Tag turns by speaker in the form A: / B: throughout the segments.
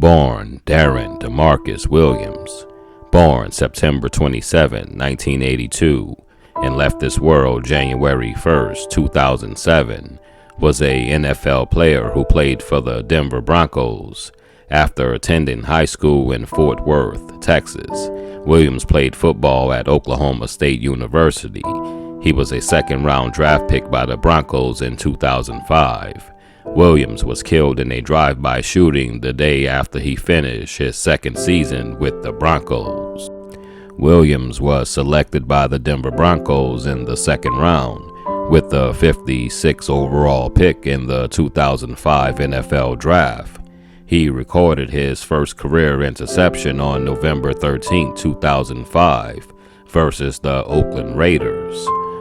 A: Born Darrent DeMarcus Williams, born September 27, 1982, and left this world January 1st, 2007, was a NFL player who played for the Denver Broncos. After attending high school in Fort Worth, Texas, Williams played football at Oklahoma State University. He was a second-round draft pick by the Broncos in 2005. Williams was killed in a drive-by shooting the day after he finished his second season with the Broncos. Williams was selected by the Denver Broncos in the second round, with the 56th overall pick in the 2005 NFL Draft. He recorded his first career interception on November 13, 2005, versus the Oakland Raiders.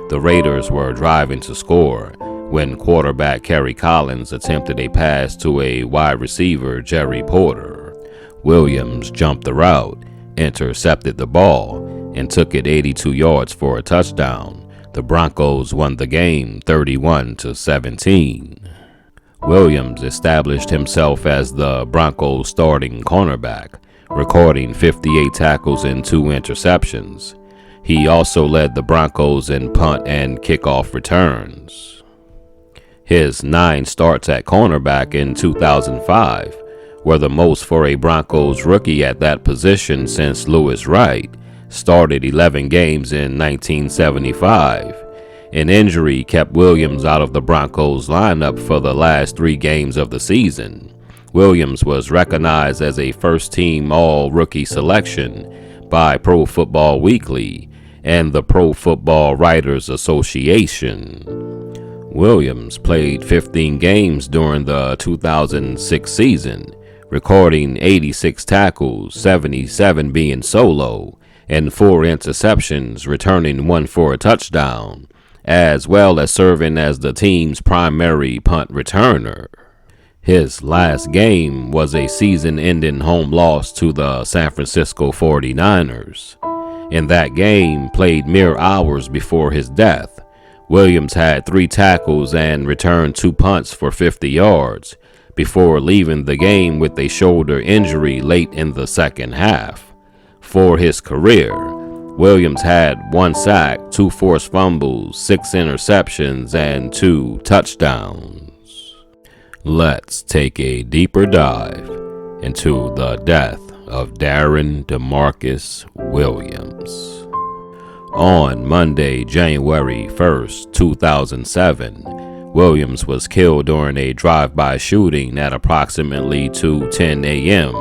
A: The Raiders were driving to score when quarterback Kerry Collins attempted a pass to a wide receiver, Jerry Porter. Williams jumped the route, intercepted the ball, and took it 82 yards for a touchdown. The Broncos won the game 31-17. Williams established himself as the Broncos' starting cornerback, recording 58 tackles and 2 interceptions. He also led the Broncos in punt and kickoff returns. His 9 starts at cornerback in 2005 were the most for a Broncos rookie at that position since Louis Wright started 11 games in 1975. An injury kept Williams out of the Broncos lineup for the last 3 games of the season. Williams was recognized as a first-team All-Rookie selection by Pro Football Weekly and the Pro Football Writers Association. Williams played 15 games during the 2006 season, recording 86 tackles, 77 being solo, and 4 interceptions, returning 1 for a touchdown, as well as serving as the team's primary punt returner. His last game was a season-ending home loss to the San Francisco 49ers. In that game, played mere hours before his death, Williams had 3 tackles and returned 2 punts for 50 yards before leaving the game with a shoulder injury late in the second half. For his career, Williams had 1 sack, 2 forced fumbles, 6 interceptions, and 2 touchdowns. Let's take a deeper dive into the death of Darrent DeMarcus Williams. On Monday, January 1st, 2007, Williams was killed during a drive-by shooting at approximately 2:10 a.m.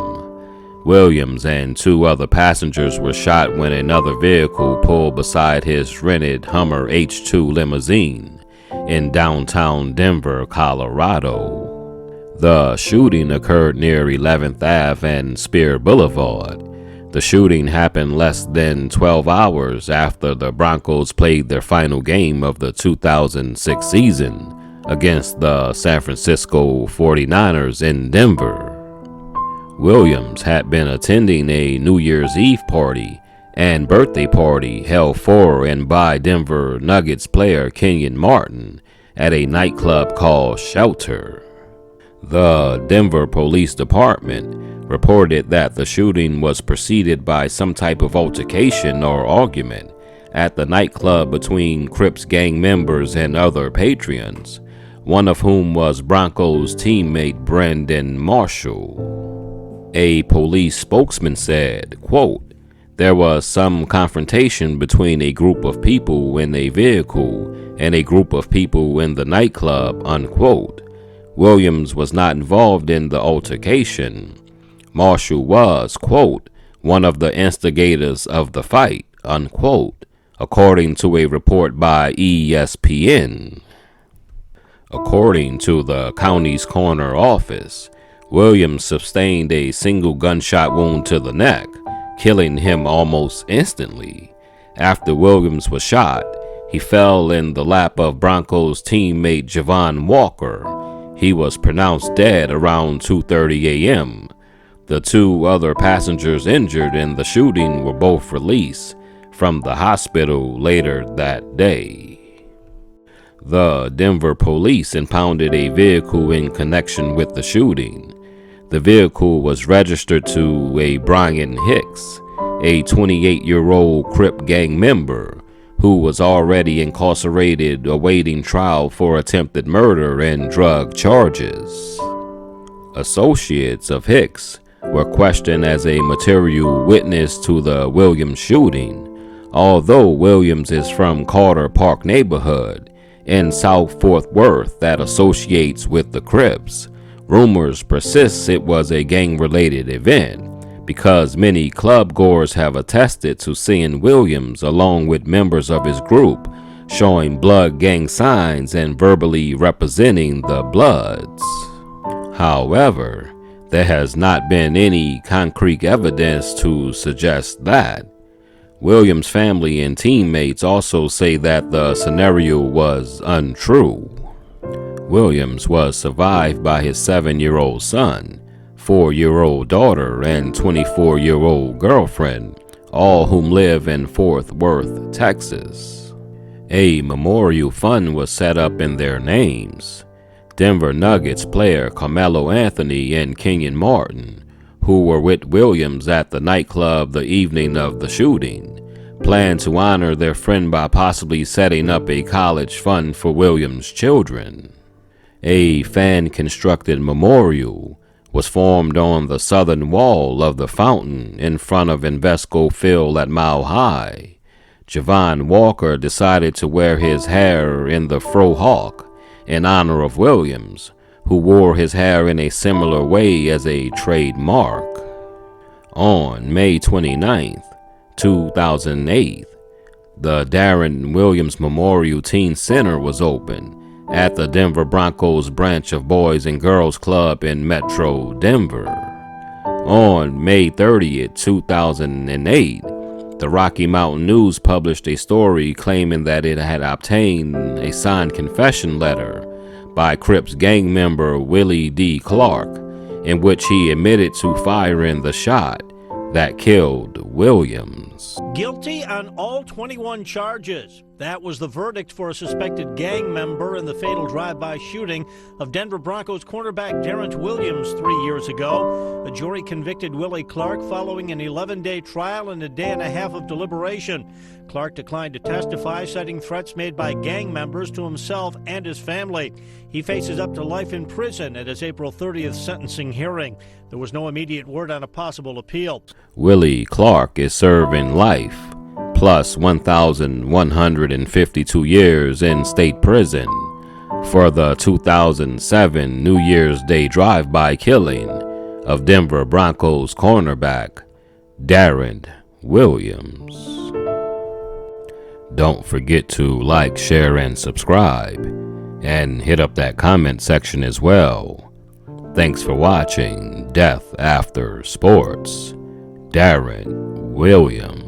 A: Williams and 2 other passengers were shot when another vehicle pulled beside his rented Hummer H2 limousine in downtown Denver, Colorado. The shooting occurred near 11th Ave and Spear Boulevard. The shooting happened less than 12 hours after the Broncos played their final game of the 2006 season against the San Francisco 49ers in Denver. Williams had been attending a New Year's Eve party and birthday party held for and by Denver Nuggets player Kenyon Martin at a nightclub called Shelter. The Denver Police Department reported that the shooting was preceded by some type of altercation or argument at the nightclub between Crips gang members and other patrons, one of whom was Broncos teammate Brandon Marshall. A police spokesman said, quote, "There was some confrontation between a group of people in a vehicle and a group of people in the nightclub," unquote. Williams was not involved in the altercation. Marshall was, quote, "one of the instigators of the fight," unquote, according to a report by ESPN. According to the county's coroner office, Williams sustained a single gunshot wound to the neck, killing him almost instantly. After Williams was shot, he fell in the lap of Broncos teammate Javon Walker. He was pronounced dead around 2:30 a.m. The 2 other passengers injured in the shooting were both released from the hospital later that day. The Denver police impounded a vehicle in connection with the shooting. The vehicle was registered to a Brian Hicks, a 28-year-old Crip gang member who was already incarcerated awaiting trial for attempted murder and drug charges. Associates of Hicks were questioned as a material witness to the Williams shooting. Although Williams is from Carter Park neighborhood in South Fort Worth that associates with the Crips, rumors persist it was a gang-related event because many club-goers have attested to seeing Williams along with members of his group showing blood gang signs and verbally representing the Bloods. However, there has not been any concrete evidence to suggest that. Williams' family and teammates also say that the scenario was untrue. Williams was survived by his 7-year-old son, 4-year-old daughter, and 24-year-old girlfriend, all whom live in Fort Worth, Texas. A memorial fund was set up in their names. Denver Nuggets player Carmelo Anthony and Kenyon Martin, who were with Williams at the nightclub the evening of the shooting, planned to honor their friend by possibly setting up a college fund for Williams' children. A fan-constructed memorial was formed on the southern wall of the fountain in front of Invesco Field at Mile High. Javon Walker decided to wear his hair in the fro hawk in honor of Williams, who wore his hair in a similar way as a trademark. On May 29, 2008, the Darrent Williams Memorial Teen Center was opened at the Denver Broncos branch of Boys and Girls Club in Metro Denver. On May 30, 2008, the Rocky Mountain News published a story claiming that it had obtained a signed confession letter by Crips gang member Willie D. Clark, in which he admitted to firing the shot that killed Williams.
B: Guilty on all 21 charges. That was the verdict for a suspected gang member in the fatal drive-by shooting of Denver Broncos cornerback Darrent Williams 3 years ago. A jury convicted Willie Clark following an 11-day trial and a day and a half of deliberation. Clark declined to testify, citing threats made by gang members to himself and his family. He faces up to life in prison at his April 30th sentencing hearing. There was no immediate word on a possible appeal.
A: Willie Clark is serving life, plus 1,152 years in state prison for the 2007 New Year's Day drive-by killing of Denver Broncos cornerback Darrent Williams. Don't forget to like, share, and subscribe, and hit up that comment section as well. Thanks for watching Death After Sports. Darrent Williams.